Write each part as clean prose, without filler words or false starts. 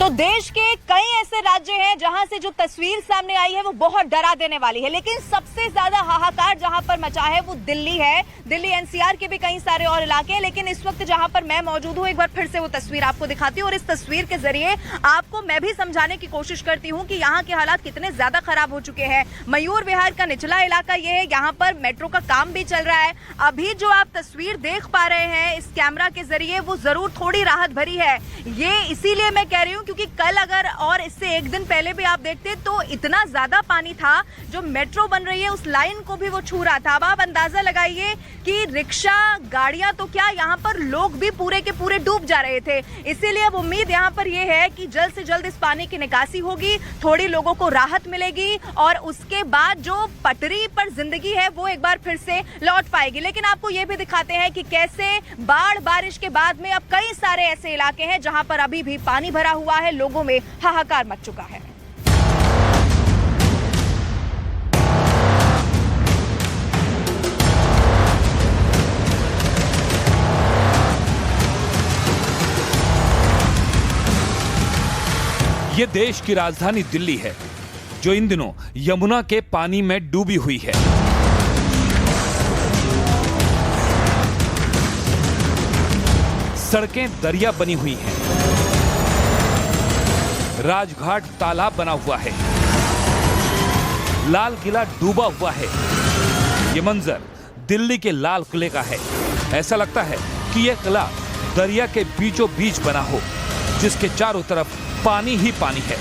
तो देश के कई ऐसे राज्य हैं जहां से जो तस्वीर सामने आई है वो बहुत डरा देने वाली है, लेकिन सबसे ज्यादा हाहाकार जहां पर मचा है वो दिल्ली है। दिल्ली एनसीआर के भी कई सारे और इलाके हैं, लेकिन इस वक्त जहां पर मैं मौजूद हूं, एक बार फिर से वो तस्वीर आपको दिखाती हूं और इस तस्वीर के जरिए आपको मैं भी समझाने की कोशिश करती हूं कि यहाँ के हालात कितने ज्यादा खराब हो चुके हैं। मयूर विहार का निचला इलाका ये है, यहाँ पर मेट्रो का काम भी चल रहा है। अभी जो आप तस्वीर देख पा रहे हैं इस कैमरा के जरिए वो जरूर थोड़ी राहत भरी है। ये इसीलिए मैं कह रही हूँ क्योंकि कल अगर और इससे एक दिन पहले भी आप देखते तो इतना ज्यादा पानी था, जो मेट्रो बन रही है उस लाइन को भी वो छू रहा था। अब आप अंदाजा लगाइए कि रिक्शा, गाड़ियां तो क्या, यहाँ पर लोग भी पूरे के पूरे डूब जा रहे थे। इसीलिए अब उम्मीद यहाँ पर ये है कि जल्द से जल्द इस पानी की निकासी होगी, थोड़ी लोगों को राहत मिलेगी और उसके बाद जो पटरी पर जिंदगी है वो एक बार फिर से लौट पाएगी। लेकिन आपको ये भी दिखाते हैं कि कैसे बाढ़ बारिश के बाद में अब कई सारे ऐसे इलाके हैं जहां पर अभी भी पानी भरा हुआ है, लोगों में हाहाकार मच चुका है। ये देश की राजधानी दिल्ली है, जो इन दिनों यमुना के पानी में डूबी हुई है। सड़कें दरिया बनी हुई हैं, राजघाट तालाब बना हुआ है, लाल किला डूबा हुआ है। ये मंजर दिल्ली के लाल किले का है। ऐसा लगता है कि यह किला दरिया के बीचों बीच बना हो, जिसके चारों तरफ पानी ही पानी है।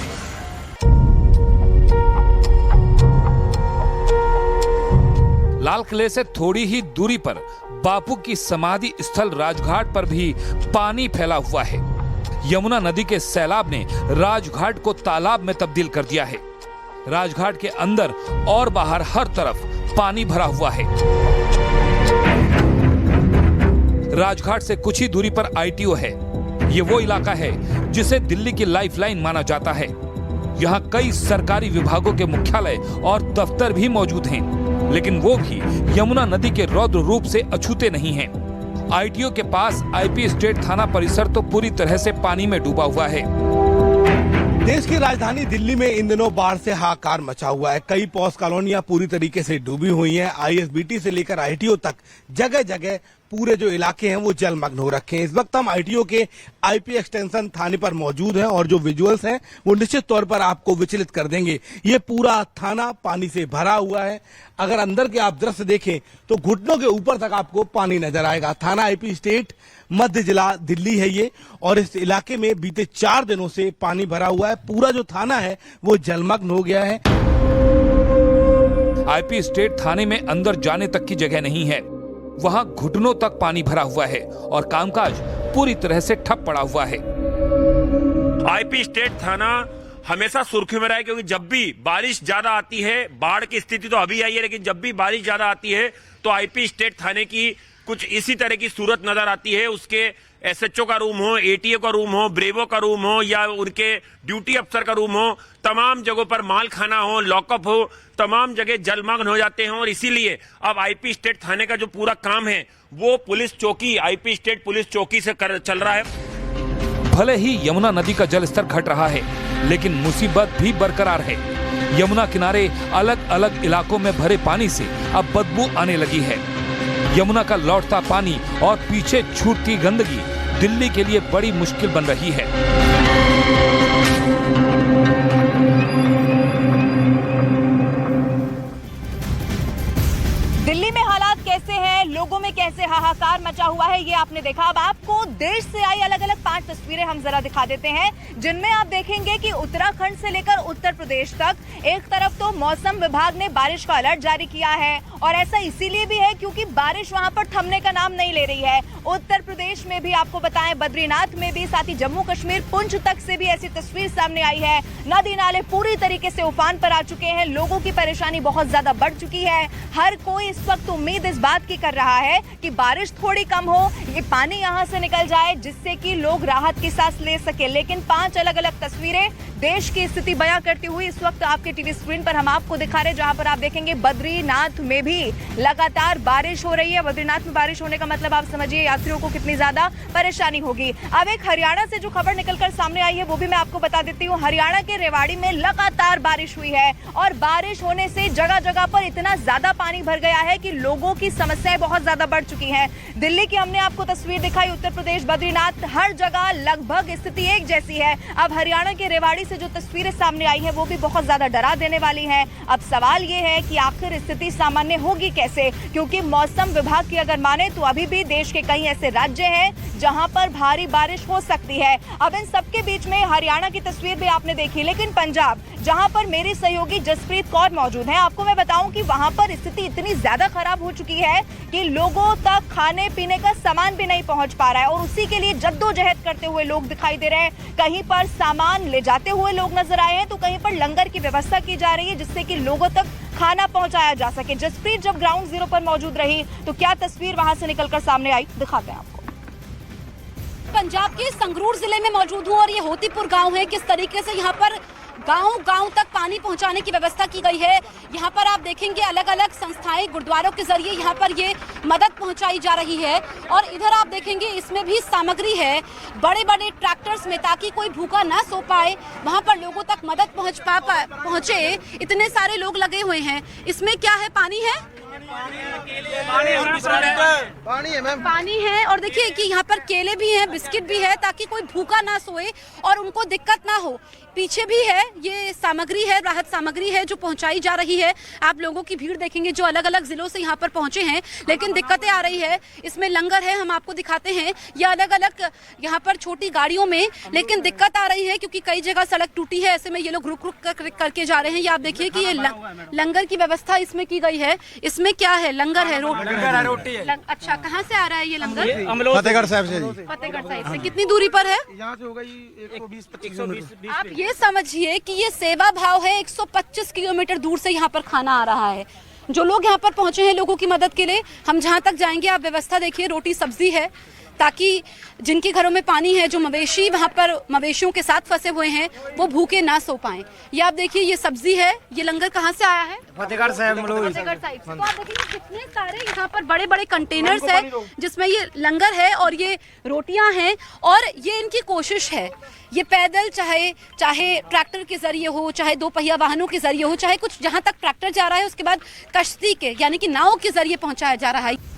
लाल किले से थोड़ी ही दूरी पर बापू की समाधि स्थल राजघाट पर भी पानी फैला हुआ है। यमुना नदी के सैलाब ने राजघाट को तालाब में तब्दील कर दिया है। राजघाट के अंदर और बाहर हर तरफ पानी भरा हुआ है। राजघाट से कुछ ही दूरी पर आईटीओ है। ये वो इलाका है जिसे दिल्ली की लाइफलाइन माना जाता है। यहाँ कई सरकारी विभागों के मुख्यालय और दफ्तर भी मौजूद हैं, लेकिन वो भी यमुना नदी के रौद्र रूप से अछूते नहीं हैं। आईटीओ के पास आईपी स्टेट थाना परिसर तो पूरी तरह से पानी में डूबा हुआ है। देश की राजधानी दिल्ली में इन दिनों बाढ़ से हाहाकार मचा हुआ है। कई पॉश कॉलोनियां पूरी तरीके से डूबी हुई हैं। आईएसबीटी से लेकर आईटीओ तक जगह जगह पूरे जो इलाके हैं वो जलमग्न हो रखे हैं। इस वक्त हम आईटीओ के आईपी एक्सटेंशन थाने पर मौजूद हैं और जो विजुअल्स हैं वो निश्चित तौर पर आपको विचलित कर देंगे। ये पूरा थाना पानी से भरा हुआ है। अगर अंदर के आप दृश्य देखें तो घुटनों के ऊपर तक आपको पानी नजर आएगा। थाना आईपी स्टेट मध्य जिला दिल्ली है ये, और इस इलाके में बीते 4 दिनों से पानी भरा हुआ है। पूरा जो थाना है वो जलमग्न हो गया है। आईपी स्टेट थाने में अंदर जाने तक की जगह नहीं है। वहाँ घुटनों तक पानी भरा हुआ है और कामकाज पूरी तरह से ठप पड़ा हुआ है। आईपी स्टेट थाना हमेशा सुर्खियों में रहा है, क्योंकि जब भी बारिश ज्यादा आती है, बाढ़ की स्थिति तो अभी आई है, लेकिन जब भी बारिश ज्यादा आती है तो आईपी स्टेट थाने की कुछ इसी तरह की सूरत नजर आती है। उसके एसएचओ का रूम हो, एटीओ का रूम हो, ब्रेवो का रूम हो या उनके ड्यूटी अफसर का रूम हो, तमाम जगहों पर माल खाना हो, लॉकअप हो, तमाम जगह जलमग्न हो जाते हैं। और इसीलिए अब आईपी स्टेट थाने का जो पूरा काम है वो पुलिस चौकी, आईपी स्टेट पुलिस चौकी से चल रहा है। भले ही यमुना नदी का जलस्तर घट रहा है, लेकिन मुसीबत भी बरकरार है। यमुना किनारे अलग अलग इलाकों में भरे पानी से अब बदबू आने लगी है। यमुना का लौटता पानी और पीछे छूटती गंदगी दिल्ली के लिए बड़ी मुश्किल बन रही है। दिल्ली में हालात कैसे हैं, लोगों में कैसे हाहाकार मचा हुआ है, ये आपने देखा। अब आपको देश से आई अलग अलग 5 तस्वीरें हम जरा दिखा देते हैं, जिनमें आप देखेंगे कि उत्तराखंड से लेकर उत्तर प्रदेश तक एक तरफ तो मौसम विभाग ने बारिश का अलर्ट जारी किया है, और ऐसा इसीलिए भी है क्योंकि बारिश वहां पर थमने का नाम नहीं ले रही है। उत्तर प्रदेश में भी आपको बताएं, बद्रीनाथ में भी, साथ ही जम्मू कश्मीर पुंछ तक से भी ऐसी तस्वीर सामने आई है। नदी नाले पूरी तरीके से उफान पर आ चुके हैं, लोगों की परेशानी बहुत ज्यादा बढ़ चुकी है। हर कोई इस वक्त उम्मीद इस बात की कर रहा है कि बारिश थोड़ी कम हो, ये पानी यहाँ से निकल जाए, जिससे कि लोग राहत की सांस ले सके। लेकिन 5 अलग अलग तस्वीरें देश की स्थिति बयां करती हुई इस वक्त आपके टीवी स्क्रीन पर हम आपको दिखा रहे हैं, जहां पर आप देखेंगे बद्रीनाथ में भी लगातार बारिश हो रही है। बद्रीनाथ में बारिश होने का मतलब आप समझिए यात्रियों को कितनी ज्यादा परेशानी होगी। अब एक हरियाणा से जो खबर निकलकर सामने आई है वो भी मैं आपको बता देती हूँ। हरियाणा के रेवाड़ी में लगातार बारिश हुई है और बारिश होने से जगह जगह पर इतना ज्यादा पानी भर गया है कि लोगों की समस्याएं बहुत ज्यादा बढ़ चुकी हैं। दिल्ली की हमने आपको तस्वीर दिखाई, उत्तर प्रदेश, बद्रीनाथ, हर जगह लगभग स्थिति एक जैसी है। अब हरियाणा के रेवाड़ी से जो तस्वीरें सामने आई है वो भी बहुत ज्यादा डरा देने वाली हैं। अब सवाल ये है कि आखिर स्थिति सामान्य होगी कैसे, क्योंकि मौसम विभाग की अगर माने तो अभी भी देश के कई ऐसे राज्य हैं जहां पर भारी बारिश हो सकती है। अब इन सबके बीच में हरियाणा की तस्वीर भी आपने देखी, लेकिन पंजाब, जहां पर मेरी सहयोगी जसप्रीत कौर मौजूद है, आपको मैं बताऊं कि वहां पर स्थिति इतनी ज्यादा खराब हो चुकी है कि लोगों तक खाने पीने का सामान भी नहीं पहुंच पा रहा है और उसी के लिए जद्दोजहद करते हुए लोग दिखाई दे रहे हैं। कहीं पर सामान ले जाते हुए लोग नजर आए हैं तो कहीं पर लंगर की व्यवस्था की जा रही है जिससे कि लोगों तक खाना पहुंचाया जा सके। जसप्रीत जब ग्राउंड जीरो पर मौजूद रही तो क्या तस्वीर वहां से निकलकर सामने आई, दिखाते हैं आपको। पंजाब के संगरूर जिले में मौजूद हूँ और ये होतीपुर गांव है। किस तरीके से यहाँ पर गांव तक पानी पहुंचाने की व्यवस्था की गई है। यहाँ पर आप देखेंगे अलग अलग संस्थाएं, गुरुद्वारों के जरिए यहाँ पर ये मदद पहुंचाई जा रही है और इधर आप देखेंगे इसमें भी सामग्री है बड़े बड़े ट्रैक्टर्स में, ताकि कोई भूखा ना सो पाए, वहाँ पर लोगों तक मदद पहुंचे। इतने सारे लोग लगे हुए हैं। इसमें क्या है, पानी है, पानी है और देखिए कि यहाँ पर केले भी हैं, बिस्किट भी है, ताकि कोई भूखा ना सोए और उनको दिक्कत ना हो। पीछे भी है, ये सामग्री है, राहत सामग्री है जो पहुंचाई जा रही है। आप लोगों की भीड़ देखेंगे जो अलग अलग जिलों से यहाँ पर पहुंचे हैं, लेकिन दिक्कतें आ रही है। इसमें लंगर है, हम आपको दिखाते हैं, ये अलग अलग यहाँ पर छोटी गाड़ियों में, लेकिन दिक्कत आ रही है क्योंकि कई जगह सड़क टूटी है। ऐसे में ये लोग रुक करके जा रहे हैं। ये आप देखिए कि ये लंगर की व्यवस्था इसमें की गई है। इसमें क्या है, लंगर है, रोटी है। अच्छा, कहाँ से आ रहा है ये लंगर? फतेहगढ़ साहिब से। फतेहगढ़ साहिब से कितनी दूरी पर है? यहाँ से होगा 120-25 आप ये समझिए कि ये सेवा भाव है। 125 किलोमीटर दूर से यहाँ पर खाना आ रहा है। जो लोग यहाँ पर पहुंचे हैं लोगों की मदद के लिए, हम जहाँ तक जाएंगे आप व्यवस्था देखिए, रोटी सब्जी है, ताकि जिनके घरों में पानी है, जो मवेशी वहाँ पर मवेशियों के साथ फंसे हुए हैं, वो भूखे ना सो पाएं। ये आप देखिए, ये सब्जी है। ये लंगर कहाँ से आया है? फतेहगढ़ साहिब। फतेहगढ़ साहिब। तो आप देखिए कितने सारे यहाँ पर बड़े बड़े कंटेनर्स है जिसमें ये लंगर है और ये रोटियां हैं। और ये इनकी कोशिश है, ये पैदल चाहे ट्रैक्टर के जरिए हो, चाहे दो पहिया वाहनों के जरिए हो, चाहे कुछ जहाँ तक ट्रैक्टर जा रहा है उसके बाद कश्ती के यानी कि नाव के जरिए पहुंचाया जा रहा है।